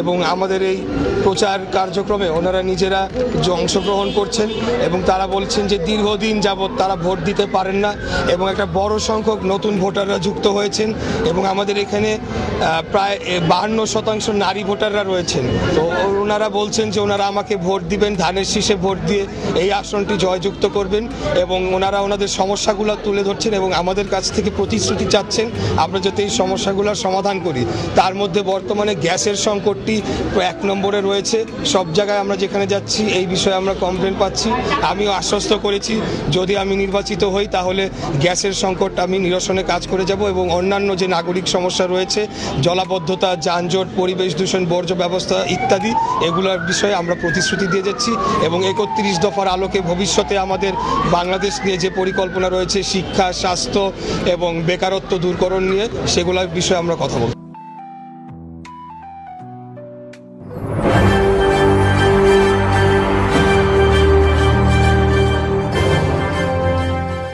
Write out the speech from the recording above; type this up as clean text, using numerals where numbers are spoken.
এবং আমাদের এই প্রচার কার্যক্রমে ওনারা নিজেরা অংশগ্রহণ করছেন এবং তারা বলছেন যে দীর্ঘদিন যাবৎ তারা ভোট দিতে পারেন না এবং একটা বড় সংখ্যক নতুন ভোটাররা যুক্ত হয়েছেন এবং আমাদের এখানে প্রায় 52% নারী ভোটাররা রয়েছেন। তো ওনারা বলছেন যে ওনারা আমাকে ভোট দিবেন, ধানের শীষে ভোট দিয়ে এই আসনটি জয়যুক্ত করবেন এবং ওনারা ওনাদের সমস্যাগুলো তুলে ধরছেন এবং আমাদের কাছ থেকে প্রতিশ্রুতি চাচ্ছেন আমরা যাতে এই সমস্যাগুলোর সমাধান করি। তার মধ্যে বর্তমানে গ্যাসের সংকটটি 1 নম্বরে রয়েছে। সব জায়গায় আমরা যেখানে যাচ্ছি এই বিষয়ে আমরা কমপ্লেন পাচ্ছি। আমিও আশ্বস্ত করেছি যদি আমি নির্বাচিত হই তাহলে গ্যাসের সংকট আমি নিরসনে কাজ করে যাব এবং অন্যান্য যে নাগরিক সমস্যা রয়েছে, জলাবদ্ধতা, যানজট, পরিবেশ দূষণ, বর্জ্য ব্যবস্থা ইত্যাদি, এগুলোর বিষয়ে আমরা প্রতিশ্রুতি দিয়ে যাচ্ছি এবং 31 দফার আলোকে ভবিষ্যতে আমাদের বাংলাদেশ নিয়ে যে পরিকল্পনা রয়েছে শিক্ষা, স্বাস্থ্য এবং বেকারত্ব দূরকরণ নিয়ে, সেগুলোর বিষয়ে আমরা কথা বলব।